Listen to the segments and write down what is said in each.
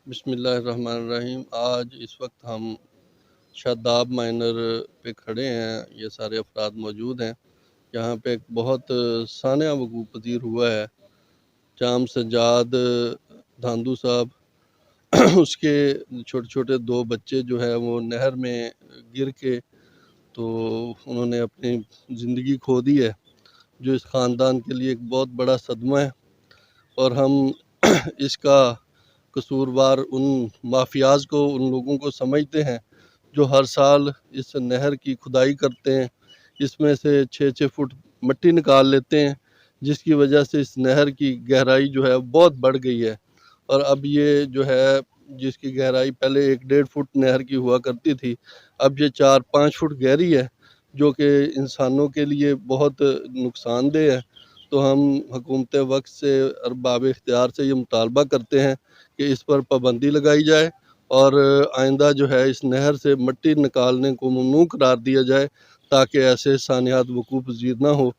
بسم اللہ الرحمن الرحیم۔ آج اس وقت ہم شاداب مائنر پہ کھڑے ہیں، یہ سارے افراد موجود ہیں۔ یہاں پہ ایک بہت سانحہ وقوع پذیر ہوا ہے۔ جام سجاد دھاندو صاحب اس کے چھوٹے چھوٹے دو بچے جو ہے وہ نہر میں گر کے تو انہوں نے اپنی زندگی کھو دی ہے، جو اس خاندان کے لیے ایک بہت بڑا صدمہ ہے، اور ہم اس کا قصوروار ان مافیاز کو، ان لوگوں کو سمجھتے ہیں جو ہر سال اس نہر کی کھدائی کرتے ہیں، اس میں سے 6-6 فٹ مٹی نکال لیتے ہیں، جس کی وجہ سے اس نہر کی گہرائی جو ہے بہت بڑھ گئی ہے، اور اب یہ جو ہے جس کی گہرائی پہلے 1-1.5 فٹ نہر کی ہوا کرتی تھی، اب یہ 4-5 فٹ گہری ہے، جو کہ انسانوں کے لیے بہت نقصان دہ ہے۔ تو ہم حکومت وقت سے، ارباب اختیار سے یہ مطالبہ کرتے ہیں کہ اس پر پابندی لگائی جائے، اور آئندہ جو ہے اس نہر سے مٹی نکالنے کو ممنوع قرار دیا جائے، تاکہ ایسے سانحات وقوع پذیر نہ ہو۔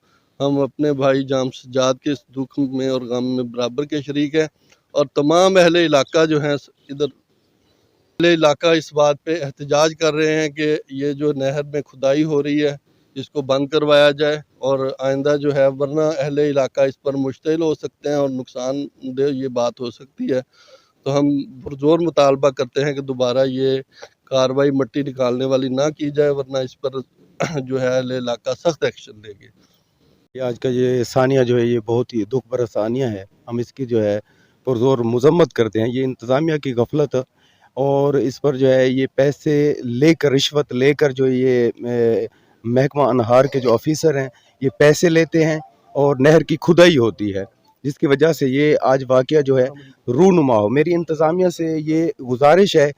ہم اپنے بھائی جام سجاد کے اس دکھ میں اور غم میں برابر کے شریک ہیں، اور تمام اہل علاقہ جو ہیں ادھر اہل علاقہ اس بات پہ احتجاج کر رہے ہیں کہ یہ جو نہر میں کھدائی ہو رہی ہے اس کو بند کروایا جائے، اور آئندہ جو ہے ورنہ اہل علاقہ اس پر مشتعل ہو سکتے ہیں اور نقصان دہ یہ بات ہو سکتی ہے۔ تو ہم پرزور مطالبہ کرتے ہیں کہ دوبارہ یہ کارروائی مٹی نکالنے والی نہ کی جائے، ورنہ اس پر جو ہے اہل علاقہ سخت ایکشن لے گے۔ یہ آج کا یہ ثانیہ جو ہے یہ بہت ہی دکھ بھرا ثانیہ ہے، ہم اس کی جو ہے پرزور مذمت کرتے ہیں۔ یہ انتظامیہ کی غفلت اور اس پر جو ہے یہ پیسے لے کر، رشوت لے کر جو یہ محکمہ انہار کے جو آفیسر ہیں یہ پیسے لیتے ہیں اور نہر کی کھدائی ہوتی ہے، جس کی وجہ سے یہ آج واقعہ جو ہے رونما ہو۔ میری انتظامیہ سے یہ گزارش ہے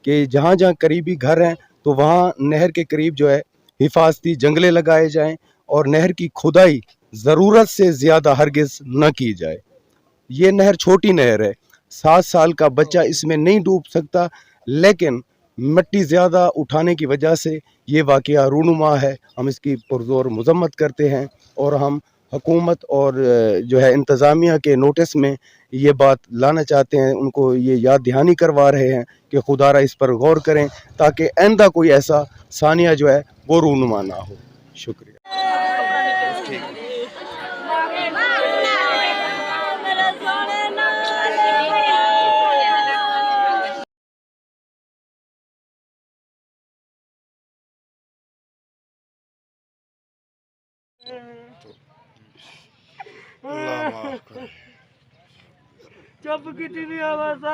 کہ جہاں جہاں قریبی گھر ہیں تو وہاں نہر کے قریب جو ہے حفاظتی جنگلے لگائے جائیں اور نہر کی کھدائی ضرورت سے زیادہ ہرگز نہ کی جائے۔ یہ نہر چھوٹی نہر ہے، 7 سال کا بچہ اس میں نہیں ڈوب سکتا، لیکن مٹی زیادہ اٹھانے کی وجہ سے یہ واقعہ رونما ہے۔ ہم اس کی پرزور مذمت کرتے ہیں، اور ہم حکومت اور جو ہے انتظامیہ کے نوٹس میں یہ بات لانا چاہتے ہیں، ان کو یہ یاد دہانی کروا رہے ہیں کہ خدا را اس پر غور کریں تاکہ آئندہ کوئی ایسا ثانیہ جو ہے وہ رونما نہ ہو۔ شکریہ۔ چپ کی بھی آواز